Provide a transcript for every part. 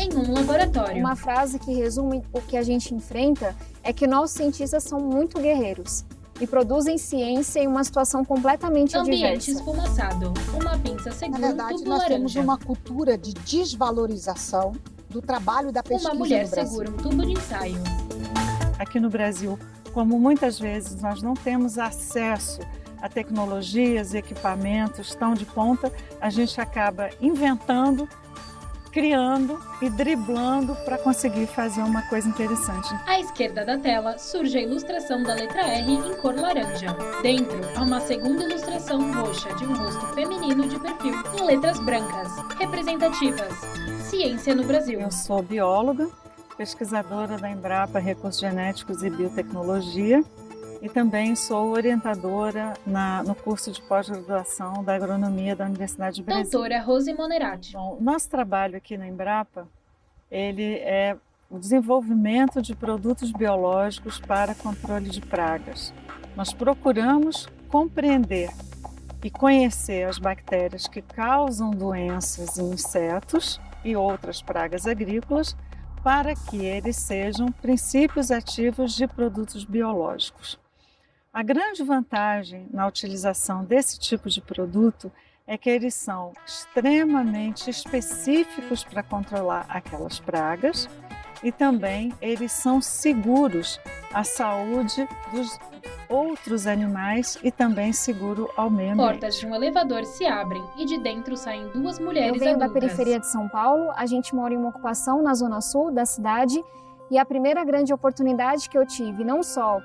em um laboratório. Uma frase que resume o que a gente enfrenta é que nós cientistas são muito guerreiros e produzem ciência em uma situação completamente Ambiente adversa. esfumaçado, uma pinça segura, Na verdade, tubo nós laranja. temos uma cultura de desvalorização do trabalho e da pesquisa Uma mulher no Brasil. segura um tubo de ensaio. Aqui no Brasil, como muitas vezes nós não temos acesso a tecnologias e equipamentos tão de ponta, a gente acaba inventando, criando e driblando para conseguir fazer uma coisa interessante. À esquerda da tela surge a ilustração da letra R em cor laranja. Dentro, há uma segunda ilustração roxa de um rosto feminino de perfil em letras brancas, representativas. Ciência no Brasil. Eu sou bióloga, pesquisadora da Embrapa Recursos Genéticos e Biotecnologia e também sou orientadora no curso de pós-graduação da Agronomia da Universidade de Brasília. Doutora Rose Monerati. Bom, nosso trabalho aqui na Embrapa, ele é o desenvolvimento de produtos biológicos para controle de pragas. Nós procuramos compreender e conhecer as bactérias que causam doenças em insetos e outras pragas agrícolas para que eles sejam princípios ativos de produtos biológicos. A grande vantagem na utilização desse tipo de produto é que eles são extremamente específicos para controlar aquelas pragas e também eles são seguros à saúde dos outros animais e também seguro ao meio ambiente. Portas de um elevador se abrem e de dentro saem duas mulheres Eu venho da adultas. periferia de São Paulo, a gente mora em uma ocupação na zona sul da cidade e a primeira grande oportunidade que eu tive, não só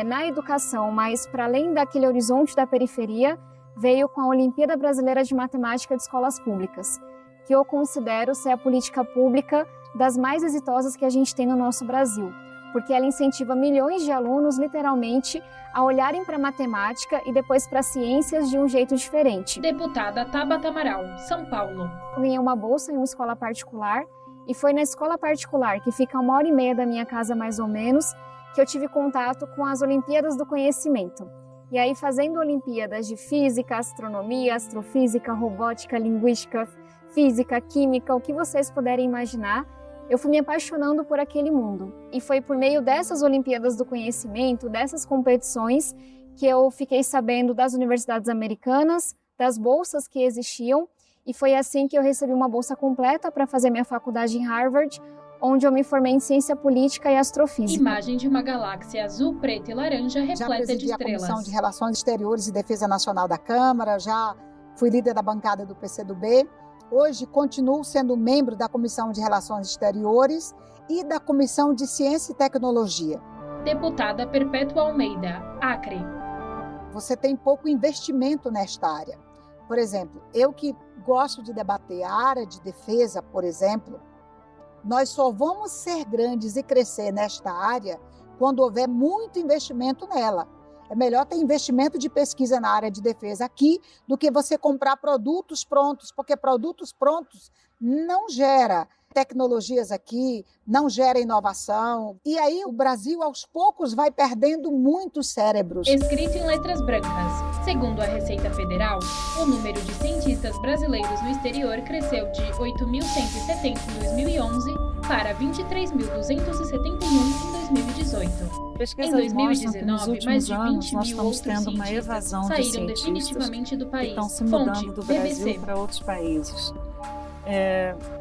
na educação, mas para além daquele horizonte da periferia, veio com a Olimpíada Brasileira de Matemática de Escolas Públicas, que eu considero ser a política pública das mais exitosas que a gente tem no nosso Brasil, porque ela incentiva milhões de alunos, literalmente, a olharem para a matemática e depois para ciências de um jeito diferente. Deputada Tabata Amaral, São Paulo. Eu ganhei uma bolsa em uma escola particular e foi na escola particular, que fica a 1h30 da minha casa mais ou menos, que eu tive contato com as Olimpíadas do Conhecimento. E aí, fazendo Olimpíadas de Física, Astronomia, Astrofísica, Robótica, Linguística, Física, Química, o que vocês puderem imaginar, eu fui me apaixonando por aquele mundo. E foi por meio dessas Olimpíadas do Conhecimento, dessas competições, que eu fiquei sabendo das universidades americanas, das bolsas que existiam, e foi assim que eu recebi uma bolsa completa para fazer minha faculdade em Harvard, onde eu me formei em Ciência Política e Astrofísica. Imagem de uma galáxia azul, preta e laranja repleta de Já presidi a estrelas. Comissão de Relações Exteriores e Defesa Nacional da Câmara, já fui líder da bancada do PCdoB. Hoje continuo sendo membro da Comissão de Relações Exteriores e da Comissão de Ciência e Tecnologia. Deputada Perpétua Almeida, Acre. Você tem pouco investimento nesta área. Por exemplo, eu que gosto de debater a área de defesa, por exemplo, nós só vamos ser grandes e crescer nesta área quando houver muito investimento nela. É melhor ter investimento de pesquisa na área de defesa aqui do que você comprar produtos prontos, porque produtos prontos não gera tecnologias aqui, não gera inovação. E aí o Brasil, aos poucos, vai perdendo muitos cérebros. Escrito em letras brancas. Segundo a Receita Federal, o número de cientistas brasileiros no exterior cresceu de 8.170 em 2011 para 23.271 em 2018. Pesquisas Em 2019, mostram que nos últimos mais de 20 anos nós mil estamos outros tendo uma cientistas evasão de saíram cientistas definitivamente do que país. estão se Fonte, mudando do Brasil BBC. para outros países.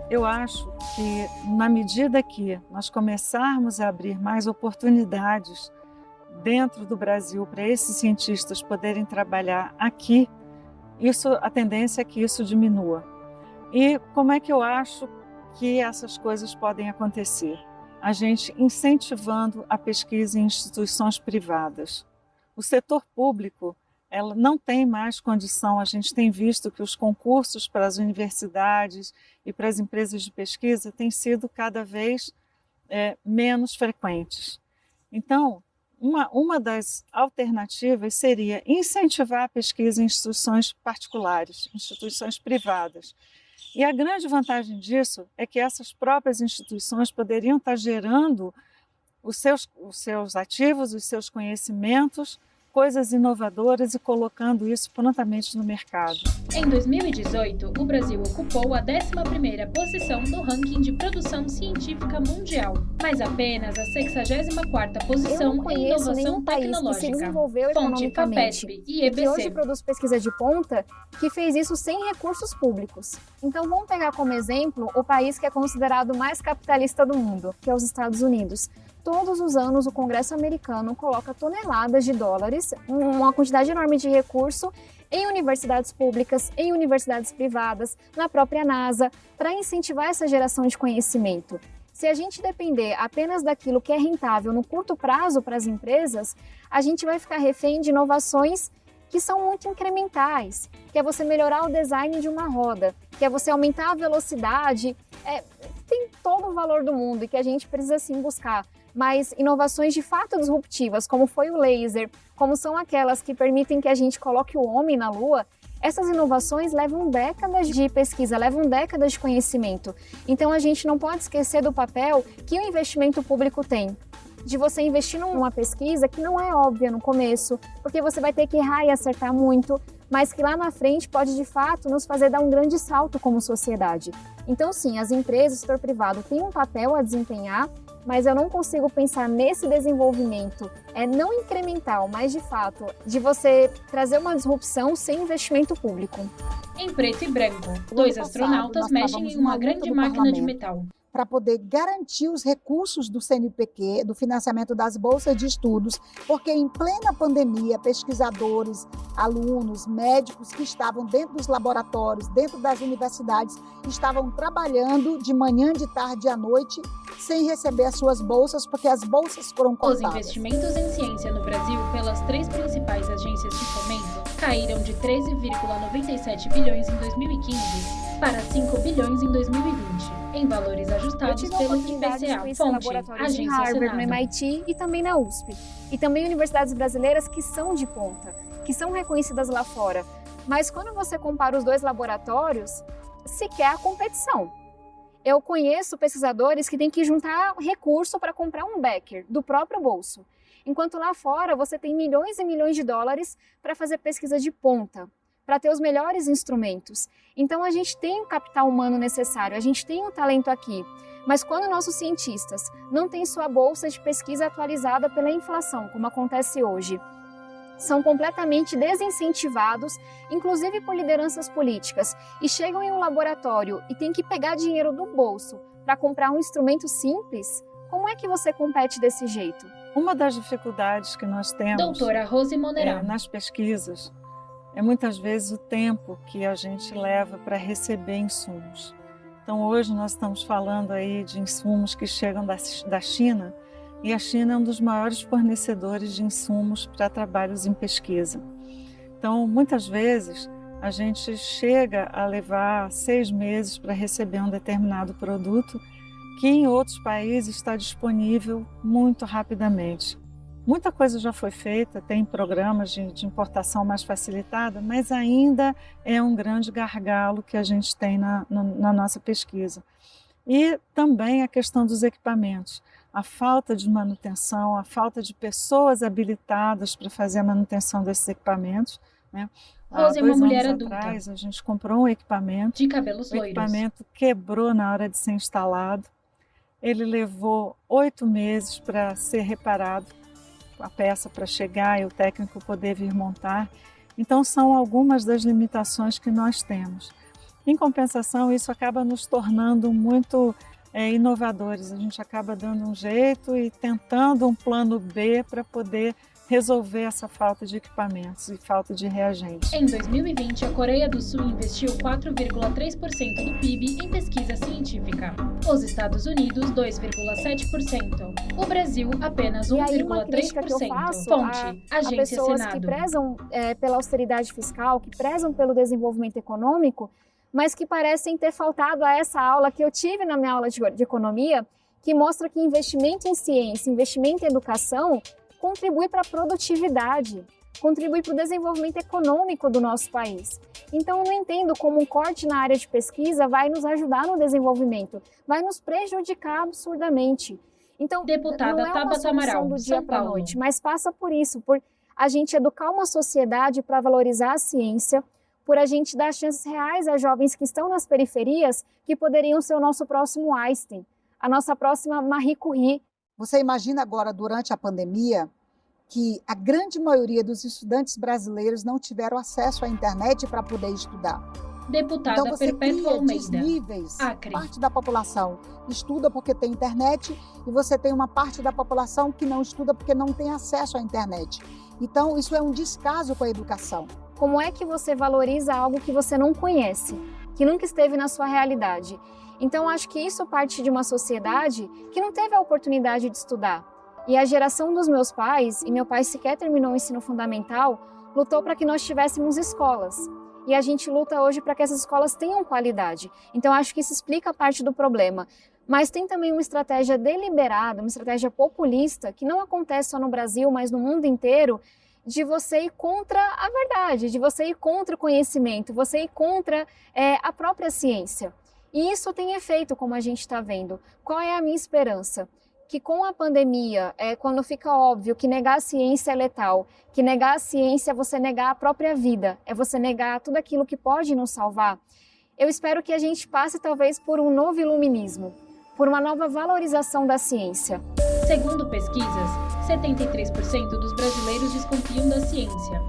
Eu acho que na medida que nós começarmos a abrir mais oportunidades dentro do Brasil para esses cientistas poderem trabalhar aqui, a tendência é que isso diminua. E como é que eu acho que essas coisas podem acontecer? A gente incentivando a pesquisa em instituições privadas. O setor público, ela não tem mais condição, a gente tem visto que os concursos para as universidades e para as empresas de pesquisa têm sido cada vez menos frequentes. Então, uma das alternativas seria incentivar a pesquisa em instituições particulares, instituições privadas. E a grande vantagem disso é que essas próprias instituições poderiam estar gerando os seus ativos, os seus conhecimentos coisas inovadoras e colocando isso prontamente no mercado. Em 2018, o Brasil ocupou a 11ª posição no ranking de produção científica mundial, mas apenas a 64ª posição em inovação tecnológica. Que se desenvolveu Fonte economicamente FAPESP e EBC. que hoje produz pesquisa de ponta, que fez isso sem recursos públicos. Então vamos pegar como exemplo o país que é considerado o mais capitalista do mundo, que é os Estados Unidos. Todos os anos o Congresso americano coloca toneladas de dólares, uma quantidade enorme de recurso, em universidades públicas, em universidades privadas, na própria NASA, para incentivar essa geração de conhecimento. Se a gente depender apenas daquilo que é rentável no curto prazo para as empresas, a gente vai ficar refém de inovações que são muito incrementais, que é você melhorar o design de uma roda, que é você aumentar a velocidade, tem todo o valor do mundo e que a gente precisa sim buscar. Mas inovações de fato disruptivas, como foi o laser, como são aquelas que permitem que a gente coloque o homem na Lua, essas inovações levam décadas de pesquisa, levam décadas de conhecimento. Então a gente não pode esquecer do papel que o investimento público tem. De você investir numa pesquisa que não é óbvia no começo, porque você vai ter que errar e acertar muito, mas que lá na frente pode de fato nos fazer dar um grande salto como sociedade. Então sim, as empresas, o setor privado têm um papel a desempenhar, mas eu não consigo pensar nesse desenvolvimento, não incremental, mas de fato, de você trazer uma disrupção sem investimento público. Em preto e branco, 2 astronautas mexem em uma grande máquina de metal. Para poder garantir os recursos do CNPq, do financiamento das bolsas de estudos, porque em plena pandemia, pesquisadores, alunos, médicos que estavam dentro dos laboratórios, dentro das universidades, estavam trabalhando de manhã, de tarde e à noite, sem receber as suas bolsas, porque as bolsas foram cortadas. Os investimentos em ciência no Brasil pelas 3 principais agências de fomento caíram de 13,97 bilhões em 2015 para 5 bilhões em 2020, em valores ajustados pelo IPCA, fonte Agência Harvard, Senado. no MIT e também na USP. E também universidades brasileiras que são de ponta, que são reconhecidas lá fora. Mas quando você compara os dois laboratórios, sequer há competição. Eu conheço pesquisadores que têm que juntar recurso para comprar um Becker do próprio bolso. Enquanto lá fora você tem milhões e milhões de dólares para fazer pesquisa de ponta, para ter os melhores instrumentos. Então a gente tem o capital humano necessário, a gente tem o talento aqui. Mas quando nossos cientistas não têm sua bolsa de pesquisa atualizada pela inflação, como acontece hoje, são completamente desincentivados, inclusive por lideranças políticas, e chegam em um laboratório e têm que pegar dinheiro do bolso para comprar um instrumento simples, como é que você compete desse jeito? Uma das dificuldades que nós temos, Doutora Rose Monerá, nas pesquisas, é muitas vezes o tempo que a gente leva para receber insumos. Então hoje nós estamos falando aí de insumos que chegam da China, e a China é um dos maiores fornecedores de insumos para trabalhos em pesquisa. Então muitas vezes a gente chega a levar 6 meses para receber um determinado produto que em outros países está disponível muito rapidamente. Muita coisa já foi feita, tem programas de importação mais facilitada, mas ainda é um grande gargalo que a gente tem na nossa pesquisa. E também a questão dos equipamentos, a falta de manutenção, a falta de pessoas habilitadas para fazer a manutenção desses equipamentos, né? Rose é uma mulher adulta. Atrás, a gente comprou um equipamento, de cabelos o loiros. equipamento quebrou na hora de ser instalado, ele levou 8 meses para ser reparado, a peça para chegar e o técnico poder vir montar. Então são algumas das limitações que nós temos. Em compensação, isso acaba nos tornando muito inovadores. A gente acaba dando um jeito e tentando um plano B para poder resolver essa falta de equipamentos e falta de reagentes. Em 2020, a Coreia do Sul investiu 4,3% do PIB em pesquisa científica. Os Estados Unidos, 2,7%. O Brasil, apenas 1,3%. Fonte, Agência pessoas Senado. Que prezam pela austeridade fiscal, que prezam pelo desenvolvimento econômico, mas que parecem ter faltado a essa aula que eu tive na minha aula de economia, que mostra que investimento em ciência, investimento em educação, contribui para a produtividade, contribui para o desenvolvimento econômico do nosso país. Então, eu não entendo como um corte na área de pesquisa vai nos ajudar no desenvolvimento, vai nos prejudicar absurdamente. Então, Deputada não é uma Tabata solução Amaral, do dia São para a Paulo. noite, mas passa por isso, por a gente educar uma sociedade para valorizar a ciência, por a gente dar chances reais a jovens que estão nas periferias, que poderiam ser o nosso próximo Einstein, a nossa próxima Marie Curie. Você imagina agora, durante a pandemia, que a grande maioria dos estudantes brasileiros não tiveram acesso à internet para poder estudar. Deputada Então você Perpétua cria Almeida, desníveis. Acre. Parte da população estuda porque tem internet e você tem uma parte da população que não estuda porque não tem acesso à internet. Então isso é um descaso com a educação. Como é que você valoriza algo que você não conhece, que nunca esteve na sua realidade? Então acho que isso parte de uma sociedade que não teve a oportunidade de estudar. E a geração dos meus pais, e meu pai sequer terminou o ensino fundamental, lutou para que nós tivéssemos escolas. E a gente luta hoje para que essas escolas tenham qualidade. Então, acho que isso explica parte do problema. Mas tem também uma estratégia deliberada, uma estratégia populista, que não acontece só no Brasil, mas no mundo inteiro, de você ir contra a verdade, de você ir contra o conhecimento, você ir contra a própria ciência. E isso tem efeito, como a gente está vendo. Qual é a minha esperança? Que com a pandemia, quando fica óbvio que negar a ciência é letal, que negar a ciência é você negar a própria vida, é você negar tudo aquilo que pode nos salvar, eu espero que a gente passe talvez por um novo iluminismo, por uma nova valorização da ciência. Segundo pesquisas, 73% dos brasileiros desconfiam da ciência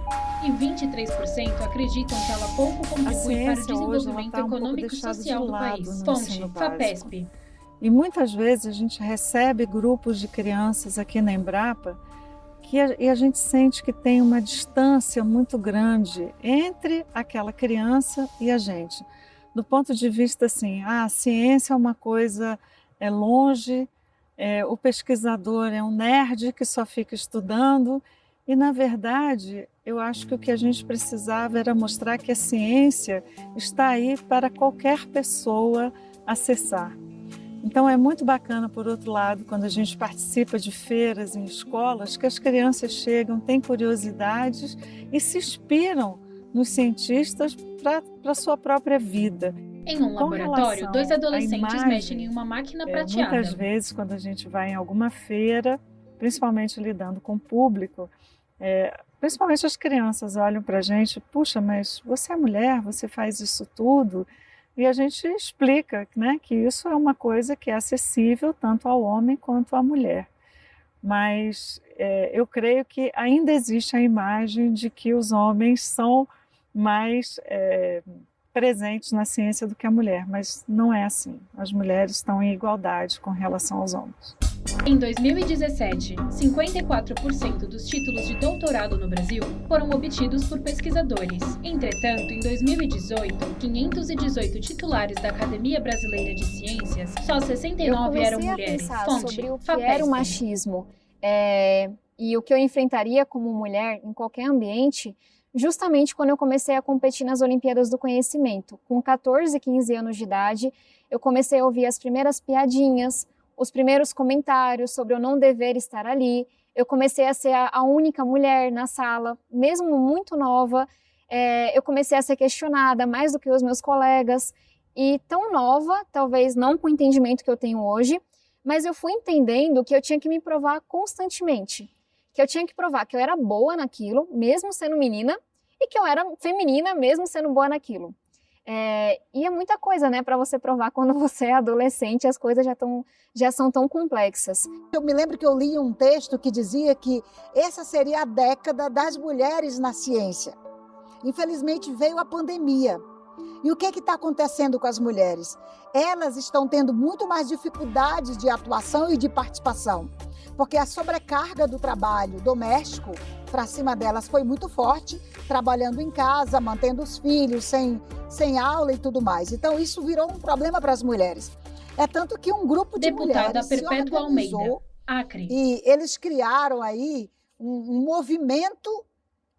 e 23% acreditam que ela pouco contribui para o desenvolvimento econômico e social do país. Fonte, FAPESP. E muitas vezes a gente recebe grupos de crianças aqui na Embrapa e a gente sente que tem uma distância muito grande entre aquela criança e a gente. Do ponto de vista assim, a ciência é uma coisa longe, o pesquisador é um nerd que só fica estudando e, na verdade, eu acho que o que a gente precisava era mostrar que a ciência está aí para qualquer pessoa acessar. Então é muito bacana, por outro lado, quando a gente participa de feiras em escolas, que as crianças chegam, têm curiosidades e se inspiram nos cientistas para a sua própria vida. Em um laboratório, 2 adolescentes mexem em uma máquina prateada. Muitas vezes, quando a gente vai em alguma feira, principalmente lidando com o público, principalmente as crianças olham para a gente, puxa, mas você é mulher, você faz isso tudo? E a gente explica, né, que isso é uma coisa que é acessível tanto ao homem quanto à mulher. Mas eu creio que ainda existe a imagem de que os homens são mais presentes na ciência do que a mulher, mas não é assim. As mulheres estão em igualdade com relação aos homens. Em 2017, 54% dos títulos de doutorado no Brasil foram obtidos por pesquisadores. Entretanto, em 2018, 518 titulares da Academia Brasileira de Ciências, só 69 eram mulheres. Fonte, sobre o que FAPESP. era o machismo e o que eu enfrentaria como mulher em qualquer ambiente, justamente quando eu comecei a competir nas Olimpíadas do Conhecimento. Com 14, 15 anos de idade, eu comecei a ouvir as primeiras piadinhas, os primeiros comentários sobre eu não dever estar ali. Eu comecei a ser a única mulher na sala, mesmo muito nova. Eu comecei a ser questionada mais do que os meus colegas. E tão nova, talvez não com o entendimento que eu tenho hoje, mas eu fui entendendo que eu tinha que me provar constantemente. Que eu tinha que provar que eu era boa naquilo, mesmo sendo menina, e que eu era feminina, mesmo sendo boa naquilo. E é muita coisa, né, para você provar quando você é adolescente, as coisas já são tão complexas. Eu me lembro que eu li um texto que dizia que essa seria a década das mulheres na ciência. Infelizmente veio a pandemia. E o que está acontecendo com as mulheres? Elas estão tendo muito mais dificuldades de atuação e de participação, porque a sobrecarga do trabalho doméstico para cima delas foi muito forte, trabalhando em casa, mantendo os filhos, sem aula e tudo mais. Então, isso virou um problema para as mulheres. É tanto que um grupo de mulheres se organizou, Acre. E eles criaram aí um movimento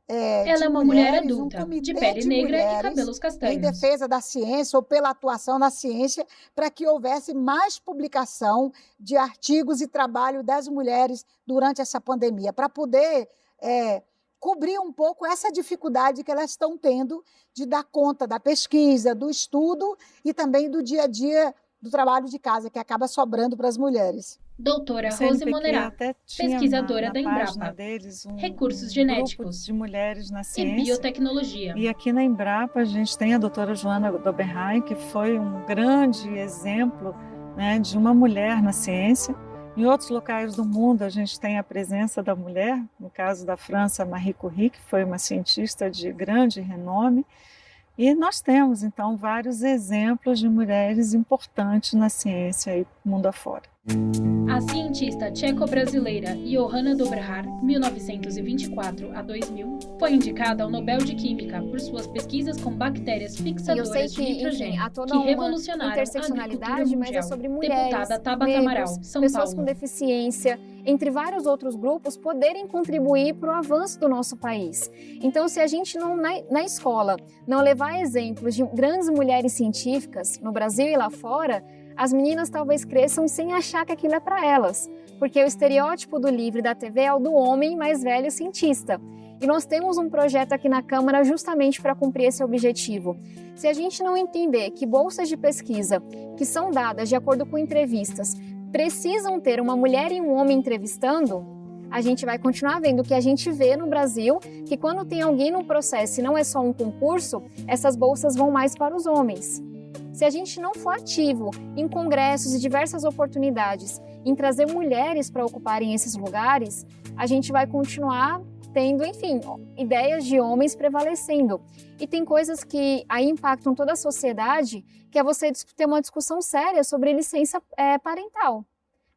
Ela é uma mulher adulta, de pele negra e cabelos em castanhos. defesa da ciência ou pela atuação na ciência, para que houvesse mais publicação de artigos e trabalho das mulheres durante essa pandemia, para poder cobrir um pouco essa dificuldade que elas estão tendo de dar conta da pesquisa, do estudo e também do dia a dia do trabalho de casa, que acaba sobrando para as mulheres. Doutora O Rose CNPq Monerá, até tinha pesquisadora na da página Embrapa, deles recursos grupo genéticos de mulheres na e ciência. biotecnologia. E aqui na Embrapa a gente tem a doutora Joana Doberheim, que foi um grande exemplo, né, de uma mulher na ciência. Em outros locais do mundo a gente tem a presença da mulher, no caso da França, Marie Curie, que foi uma cientista de grande renome. E nós temos, então, vários exemplos de mulheres importantes na ciência e mundo afora. A cientista tcheco-brasileira Johanna Doberheim, 1924 a 2000, foi indicada ao Nobel de Química por suas pesquisas com bactérias fixadoras de nitrogênio, há toda que uma revolucionaram a interseccionalidade, agricultura mas é mundial. sobre mulheres, Deputada Tabata Amaral, negros, São pessoas Paulo. com deficiência, entre vários outros grupos, poderem contribuir para o avanço do nosso país. Então, se a gente não, na escola, não levar exemplos de grandes mulheres científicas, no Brasil e lá fora, as meninas talvez cresçam sem achar que aquilo é para elas, porque o estereótipo do livro e da TV é o do homem mais velho cientista. E nós temos um projeto aqui na Câmara justamente para cumprir esse objetivo. Se a gente não entender que bolsas de pesquisa, que são dadas de acordo com entrevistas, precisam ter uma mulher e um homem entrevistando, a gente vai continuar vendo o que a gente vê no Brasil, que quando tem alguém no processo e não é só um concurso, essas bolsas vão mais para os homens. Se a gente não for ativo em congressos e diversas oportunidades em trazer mulheres para ocuparem esses lugares, a gente vai continuar tendo, enfim, ideias de homens prevalecendo. E tem coisas que aí impactam toda a sociedade, que é você ter uma discussão séria sobre licença parental.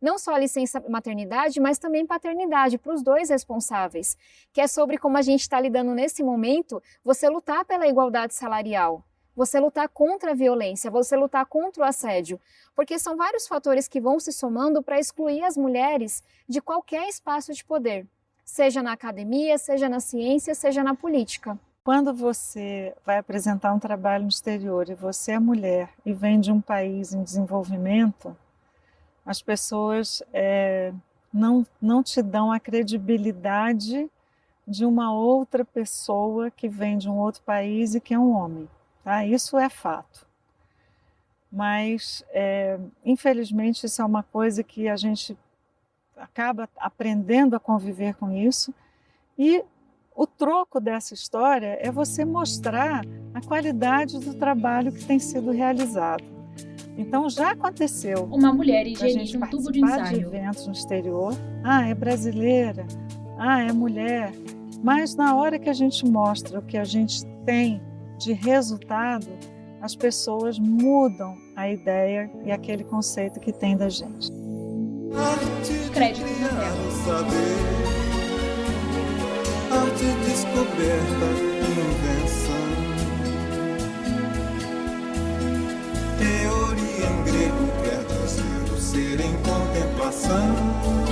Não só a licença maternidade, mas também paternidade, para os dois responsáveis, que é sobre como a gente está lidando nesse momento, você lutar pela igualdade salarial. Você lutar contra a violência, você lutar contra o assédio, porque são vários fatores que vão se somando para excluir as mulheres de qualquer espaço de poder, seja na academia, seja na ciência, seja na política. Quando você vai apresentar um trabalho no exterior e você é mulher e vem de um país em desenvolvimento, as pessoas não te dão a credibilidade de uma outra pessoa que vem de um outro país e que é um homem. Tá? Isso é fato, mas infelizmente isso é uma coisa que a gente acaba aprendendo a conviver com isso, e o troco dessa história é você mostrar a qualidade do trabalho que tem sido realizado. Então já aconteceu uma mulher a higieniza gente um tubo de participar de ensaio. eventos no exterior, é brasileira, é mulher, mas na hora que a gente mostra o que a gente tem de resultado, as pessoas mudam a ideia e aquele conceito que tem da gente. Créditos na tela. Saber, arte, descoberta, invenção. Teoria em grego quer dizer o ser em contemplação.